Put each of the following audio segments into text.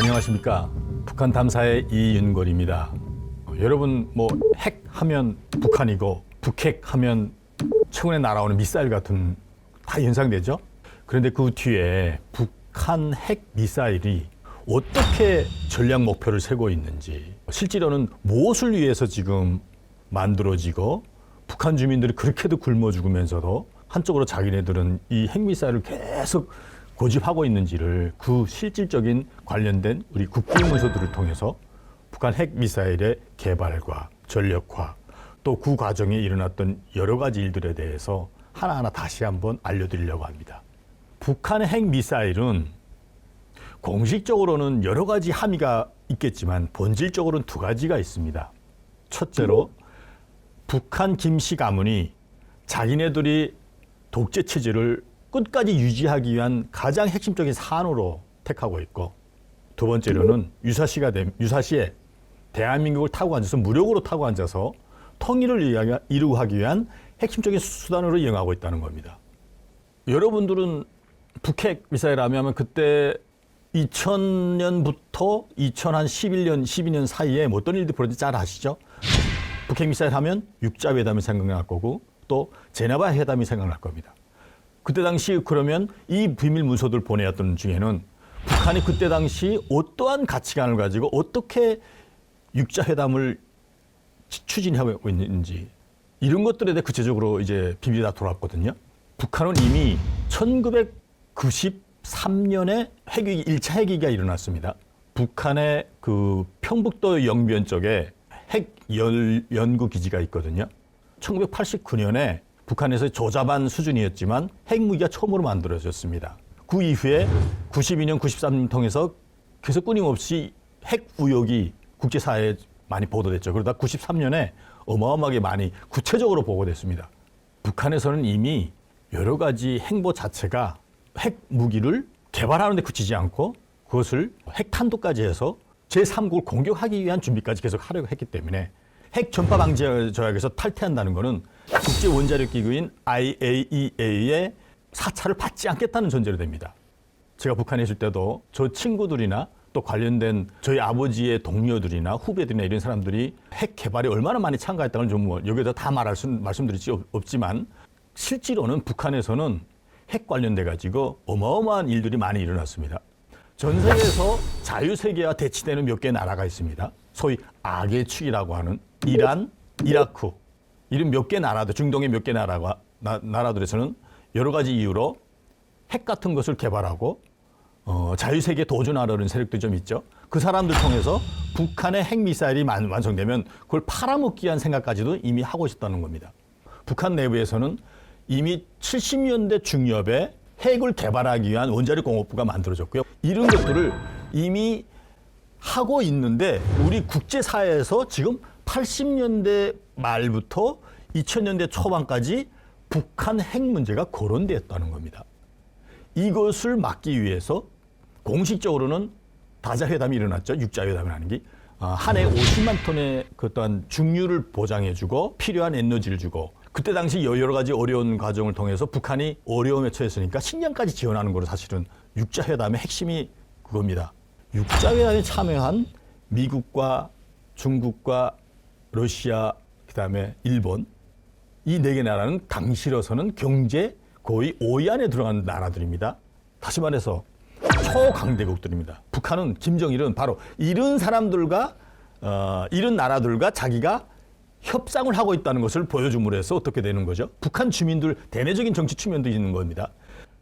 안녕하십니까. 북한 탐사의 이윤걸입니다. 여러분 핵 하면 북한이고 북핵 하면 최근에 날아오는 미사일 같은 다 연상되죠. 그런데 그 뒤에 북한 핵 미사일이 어떻게 전략 목표를 세고 있는지, 실제로는 무엇을 위해서 지금 만들어지고 북한 주민들이 그렇게도 굶어 죽으면서도 한쪽으로 자기네들은 이 핵미사일을 계속 고집하고 있는지를 그 실질적인 관련된 우리 국비 문서들을 통해서 북한 핵미사일의 개발과 전력화, 또 그 과정에 일어났던 여러 가지 일들에 대해서 하나하나 다시 한번 알려드리려고 합니다. 북한의 핵미사일은 공식적으로는 여러 가지 함의가 있겠지만 본질적으로는 두 가지가 있습니다. 첫째로 북한 김씨 가문이 자기네들이 독재 체제를 끝까지 유지하기 위한 가장 핵심적인 산으로 택하고 있고, 두 번째로는 유사시에 대한민국을 타고 앉아서 무력으로 타고 앉아서 통일을 이루기 위한 핵심적인 수단으로 이용하고 있다는 겁니다. 여러분들은 북핵 미사일 하면 그때 2000년부터 2011년, 12년 사이에 어떤 일들이 벌어진지 잘 아시죠? 북핵 미사일 하면 육자회담이 생각날 거고 또 제네바 회담이 생각날 겁니다. 그때 당시 그러면 이 비밀 문서들 보내왔던 중에는 북한이 그때 당시 어떠한 가치관을 가지고 어떻게 육자회담을 추진하고 있는지 이런 것들에 대해 구체적으로 이제 비밀이 다 돌아왔거든요. 북한은 이미 1993년에 핵위기, 1차 핵위기가 일어났습니다. 북한의 그 평북도 영변 쪽에 핵 연구 기지가 있거든요. 1989년에 북한에서 조잡한 수준이었지만 핵무기가 처음으로 만들어졌습니다. 그 이후에 92년, 93년 통해서 계속 끊임없이 핵 의혹이 국제사회에 많이 보도됐죠. 그러다 93년에 어마어마하게 많이 구체적으로 보고됐습니다. 북한에서는 이미 여러 가지 행보 자체가 핵무기를 개발하는 데 그치지 않고 그것을 핵탄도까지 해서 제3국을 공격하기 위한 준비까지 계속 하려고 했기 때문에 핵 전파 방지 조약에서 탈퇴한다는 것은 국제 원자력 기구인 IAEA의 사찰을 받지 않겠다는 전제로 됩니다. 제가 북한에 있을 때도 저 친구들이나 또 관련된 저희 아버지의 동료들이나 후배들이나 이런 사람들이 핵 개발에 얼마나 많이 참가했다는 좀 여기다 다 말씀드릴 수 없지만 실제로는 북한에서는 핵 관련돼 가지고 어마어마한 일들이 많이 일어났습니다. 전 세계에서 자유세계와 대치되는 몇 개의 나라가 있습니다. 소위 악의 축이라고 하는 이란, 이라크 이런 몇 개 나라들, 중동의 몇 개 나라들에서는 여러 가지 이유로 핵 같은 것을 개발하고 자유세계에 도전하려는 세력도 좀 있죠. 그 사람들 통해서 북한의 핵미사일이 완성되면 그걸 팔아먹기 위한 생각까지도 이미 하고 있었다는 겁니다. 북한 내부에서는 이미 70년대 중엽에 핵을 개발하기 위한 원자력 공업부가 만들어졌고요. 이런 것들을 이미 하고 있는데 우리 국제사회에서 지금 80년대 말부터 2000년대 초반까지 북한 핵 문제가 거론되었다는 겁니다. 이것을 막기 위해서 공식적으로는 다자회담이 일어났죠. 육자회담이라는 게. 한 해 50만 톤의 그 또한 중유를 보장해주고 필요한 에너지를 주고 그때 당시 여러 가지 어려운 과정을 통해서 북한이 어려움에 처했으니까 식량까지 지원하는 거로 사실은 육자회담의 핵심이 그겁니다. 육자회담에 참여한 미국과 중국과 러시아, 그다음에 일본 이 네 개 나라는 당시로서는 경제 거의 5위 안에 들어간 나라들입니다. 다시 말해서 초강대국들입니다. 북한은 김정일은 바로 이런 사람들과 이런 나라들과 자기가 협상을 하고 있다는 것을 보여줌으로 해서 어떻게 되는 거죠? 북한 주민들 대내적인 정치 측면도 있는 겁니다.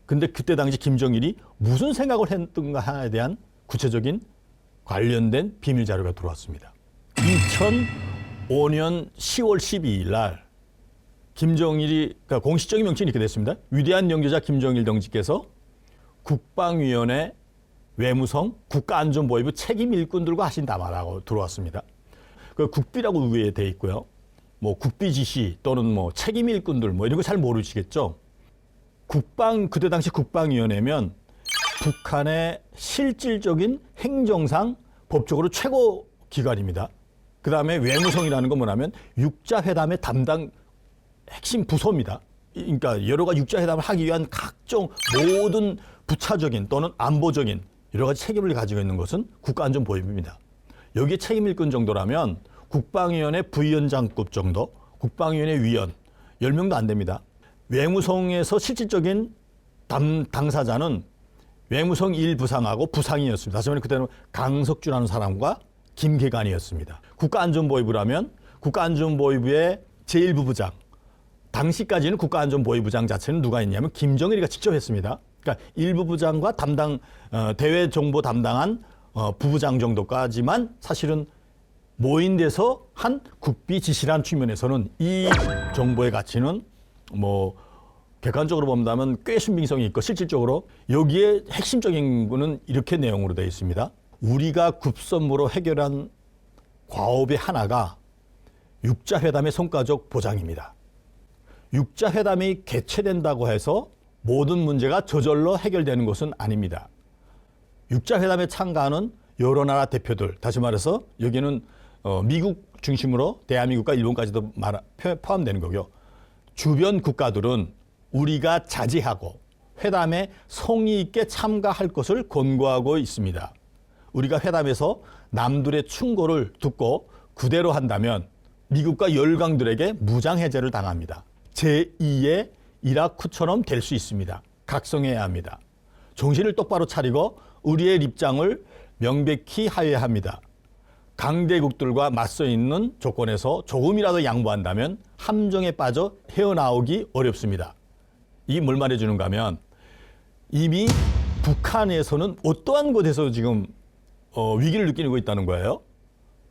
근데 그때 당시 김정일이 무슨 생각을 했던가에 대한 구체적인 관련된 비밀 자료가 들어왔습니다. 2005년 10월 12일 날 김정일이, 그러니까 공식적인 명칭이 이렇게 됐습니다. 위대한 영제자 김정일 동지께서 국방위원회, 외무성, 국가안전보위부 책임 일꾼들과 하신 담화라고 들어왔습니다. 그 국비라고 위에 돼 있고요. 뭐 국비 지시 또는 뭐 책임 일꾼들 뭐 이런 거 잘 모르시겠죠. 그때 당시 국방위원회면 북한의 실질적인 행정상 법적으로 최고 기관입니다. 그 다음에 외무성이라는 건 뭐냐면 육자회담의 담당 핵심 부서입니다. 그러니까 여러 가지 육자회담을 하기 위한 각종 모든 부차적인 또는 안보적인 여러 가지 책임을 가지고 있는 것은 국가안전보위부입니다. 여기에 책임 일꾼 정도라면 국방위원회 부위원장급 정도, 국방위원회 위원 10명도 안 됩니다. 외무성에서 실질적인 당사자는 외무성 1부상하고 부상이었습니다. 다시 말해 그때는 강석주라는 사람과 김계관이었습니다. 국가안전보위부라면 국가안전보위부의 제1부부장, 당시까지는 국가안전보위부장 자체는 누가 있냐면 김정일이가 직접 했습니다. 그러니까 1부부장과 대외정보 담당한 부부장 정도까지만 사실은 모인돼서 한 국비 지시란 측면에서는 이 정보의 가치는 뭐 객관적으로 본다면 꽤 신빙성이 있고 실질적으로 여기에 핵심적인 거는 이렇게 내용으로 되어 있습니다. 우리가 급선무로 해결한 과업의 하나가 육자회담의 성과적 보장입니다. 육자회담이 개최된다고 해서 모든 문제가 저절로 해결되는 것은 아닙니다. 육자회담에 참가하는 여러 나라 대표들, 다시 말해서 여기는 미국 중심으로 대한민국과 일본까지도 포함되는 거고요. 주변 국가들은 우리가 자제하고 회담에 성의 있게 참가할 것을 권고하고 있습니다. 우리가 회담에서 남들의 충고를 듣고 그대로 한다면 미국과 열강들에게 무장해제를 당합니다. 제2의 이라크처럼 될 수 있습니다. 각성해야 합니다. 정신을 똑바로 차리고 우리의 입장을 명백히 하여야 합니다. 강대국들과 맞서 있는 조건에서 조금이라도 양보한다면 함정에 빠져 헤어나오기 어렵습니다. 이게 뭘 말해주는가 하면 이미 북한에서는 어떠한 곳에서 지금 위기를 느끼고 있다는 거예요.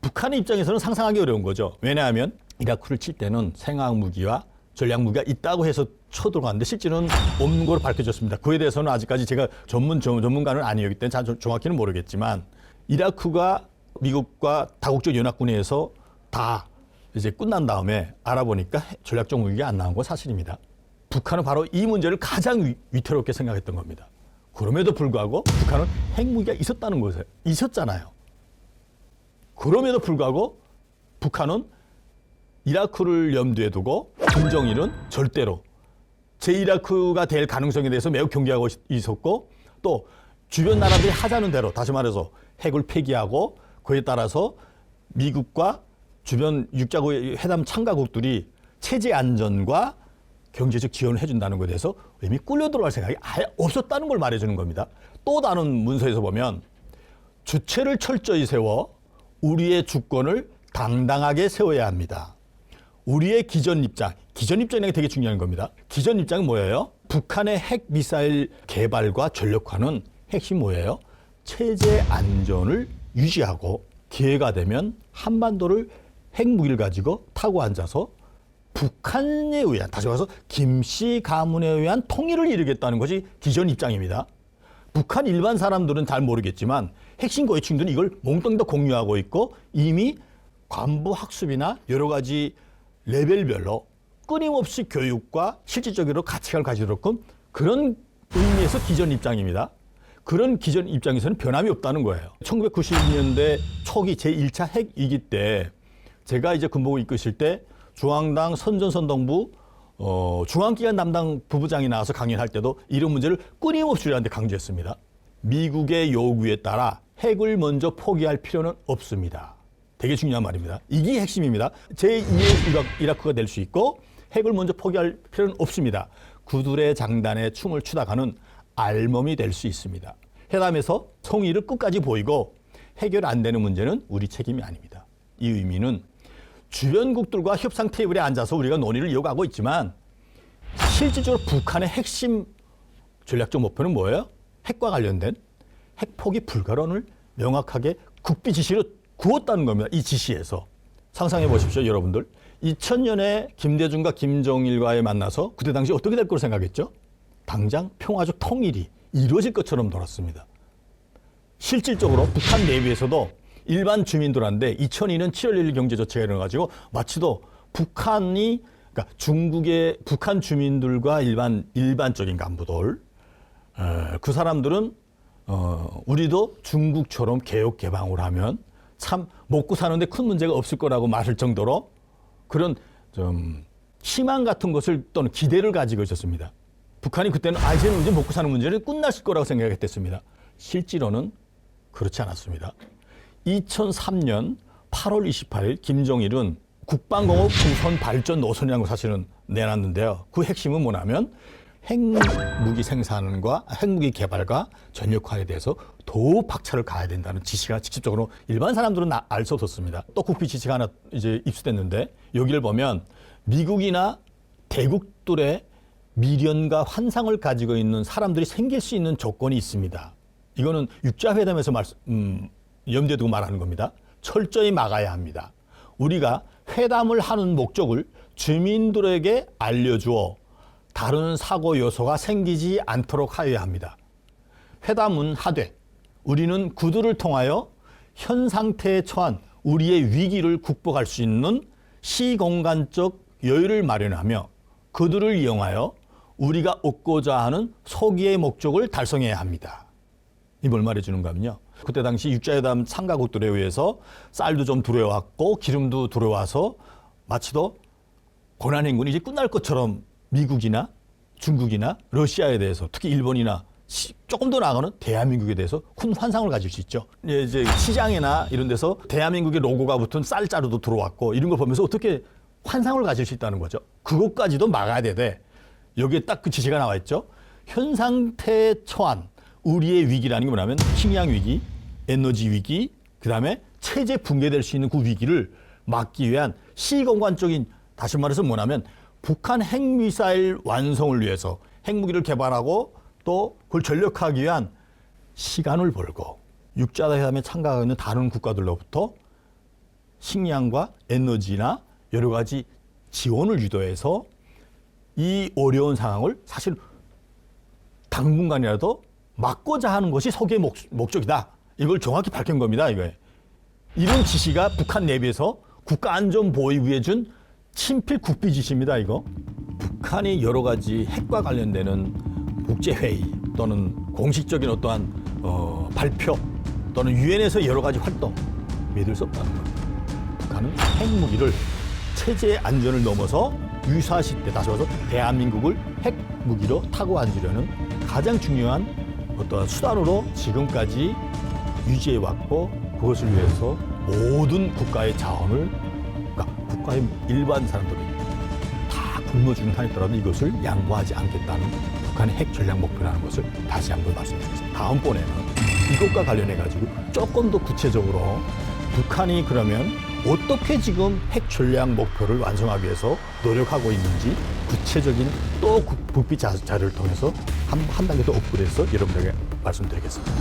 북한의 입장에서는 상상하기 어려운 거죠. 왜냐하면 이라크를 칠 때는 생화학무기와 전략무기가 있다고 해서 쳐들어갔는데 실제는 없는 걸로 밝혀졌습니다. 그에 대해서는 아직까지 제가 전문가는 아니었기 때문에 정확히는 모르겠지만 이라크가 미국과 다국적 연합군에서 다 이제 끝난 다음에 알아보니까 전략적 무기가 안 나온 건 사실입니다. 북한은 바로 이 문제를 가장 위태롭게 생각했던 겁니다. 그럼에도 불구하고 북한은 핵무기가 있었다는 거예요. 있었잖아요. 그럼에도 불구하고 북한은 이라크를 염두에 두고 김정일은 절대로 제1라크가 될 가능성에 대해서 매우 경계하고 있었고 또 주변 나라들이 하자는 대로 다시 말해서 핵을 폐기하고 그에 따라서 미국과 주변 육자국 회담 참가국들이 체제 안전과 경제적 지원을 해준다는 것에 대해서 이미 끌려 들어갈 생각이 아예 없었다는 걸 말해주는 겁니다. 또 다른 문서에서 보면 주체를 철저히 세워 우리의 주권을 당당하게 세워야 합니다. 우리의 기존 입장이라는 게 되게 중요한 겁니다. 기존 입장은 뭐예요? 북한의 핵 미사일 개발과 전력화는 핵심 뭐예요? 체제 안전을 유지하고 기회가 되면 한반도를 핵무기를 가지고 타고 앉아서 북한에 의한, 다시 말해서 김씨 가문에 의한 통일을 이루겠다는 것이 기존 입장입니다. 북한 일반 사람들은 잘 모르겠지만 핵심 고위층들은 이걸 몽땅 다 공유하고 있고 이미 관부 학습이나 여러 가지 레벨별로 끊임없이 교육과 실질적으로 가치관을 가지도록 그런 의미에서 기존 입장입니다. 그런 기존 입장에서는 변함이 없다는 거예요. 1990년대 초기 제1차 핵위기 때 제가 이제 군복을 이끄실 때 중앙당 선전선동부 중앙기관 담당 부부장이 나와서 강연할 때도 이런 문제를 끊임없이 우리한테 강조했습니다. 미국의 요구에 따라 핵을 먼저 포기할 필요는 없습니다. 되게 중요한 말입니다. 이게 핵심입니다. 제2의 이라크가 될 수 있고 핵을 먼저 포기할 필요는 없습니다. 구둘의 장단에 춤을 추다가는 알몸이 될 수 있습니다. 회담에서 성의를 끝까지 보이고 해결 안 되는 문제는 우리 책임이 아닙니다. 이 의미는 주변국들과 협상 테이블에 앉아서 우리가 논의를 이어가고 있지만 실질적으로 북한의 핵심 전략적 목표는 뭐예요? 핵과 관련된 핵 포기 불가론을 명확하게 국비 지시로 구웠다는 겁니다. 이 지시에서. 상상해 보십시오, 여러분들. 2000년에 김대중과 김정일과의 만나서 그때 당시 어떻게 될 거로 생각했죠? 당장 평화적 통일이 이루어질 것처럼 돌았습니다. 실질적으로 북한 내부에서도 일반 주민들한테 2002년 7월 1일 경제조치가 일어나가지고 마치도 북한이 그러니까 중국의 북한 주민들과 일반적인 간부들 그 사람들은 우리도 중국처럼 개혁 개방을 하면 참 먹고 사는데 큰 문제가 없을 거라고 말할 정도로 그런 좀 희망 같은 것을 또는 기대를 가지고 있었습니다. 북한이 그때는 이제는 먹고 사는 문제는 끝났을 거라고 생각했댔습니다. 실제로는 그렇지 않았습니다. 2003년 8월 28일 김정일은 국방공업 우선 발전 노선이라는 걸 사실은 내놨는데요. 그 핵심은 뭐냐면 핵무기 생산과 핵무기 개발과 전력화에 대해서 더 박차를 가해야 된다는 지시가 직접적으로 일반 사람들은 알 수 없었습니다. 또 국비 지시가 하나 이제 입수됐는데 여기를 보면 미국이나 대국들의 미련과 환상을 가지고 있는 사람들이 생길 수 있는 조건이 있습니다. 이거는 육자회담에서 염두에 두고 말하는 겁니다. 철저히 막아야 합니다. 우리가 회담을 하는 목적을 주민들에게 알려주어 다른 사고 요소가 생기지 않도록 하여야 합니다. 회담은 하되 우리는 그들을 통하여 현 상태에 처한 우리의 위기를 극복할 수 있는 시공간적 여유를 마련하며 그들을 이용하여 우리가 얻고자 하는 소기의 목적을 달성해야 합니다. 이 뭘 말해주는가 하면요. 그때 당시 육자회담 참가국들에 의해서 쌀도 좀 들어왔고 기름도 들어와서 마치도 고난행군이 이제 끝날 것처럼 미국이나 중국이나 러시아에 대해서 특히 일본이나 조금 더 나아가는 대한민국에 대해서 큰 환상을 가질 수 있죠. 이제 시장이나 이런 데서 대한민국의 로고가 붙은 쌀자루도 들어왔고 이런 걸 보면서 어떻게 환상을 가질 수 있다는 거죠. 그것까지도 막아야 되되 여기에 딱 그 지시가 나와 있죠. 현 상태에 처한 우리의 위기라는 게 뭐냐면 식량 위기, 에너지 위기, 그다음에 체제 붕괴될 수 있는 그 위기를 막기 위한 시공간적인 다시 말해서 뭐냐면 북한 핵미사일 완성을 위해서 핵무기를 개발하고 또 그걸 전력화하기 위한 시간을 벌고 육자회담에 참가하고 있는 다른 국가들로부터 식량과 에너지나 여러 가지 지원을 유도해서 이 어려운 상황을 사실 당분간이라도 막고자 하는 것이 소기의 목적이다. 이걸 정확히 밝힌 겁니다. 이거에. 이런 지시가 북한 내부에서 국가안전보위부에 준 친필 국비 지시입니다. 이거. 북한이 여러 가지 핵과 관련되는 국제회의 또는 공식적인 어떠한 발표 또는 유엔에서 여러 가지 활동 믿을 수 없다는 겁니다. 북한은 핵무기를 체제의 안전을 넘어서 유사시대 다시 와서 대한민국을 핵무기로 타고 앉으려는 가장 중요한 어떠한 수단으로 지금까지 유지해왔고 그것을 위해서 모든 국가의 자원을 그러니까 국가의 일반 사람들이 다 굶어 죽는 한이 있더라도 이것을 양보하지 않겠다는 북한의 핵 전략 목표라는 것을 다시 한번 말씀드리겠습니다. 다음번에는 이것과 관련해가지고 조금 더 구체적으로 북한이 그러면 어떻게 지금 핵 전략 목표를 완성하기 위해서 노력하고 있는지 구체적인 또 국비 자료를 통해서 한 단계 더 업그레이드해서 여러분들에게 말씀드리겠습니다.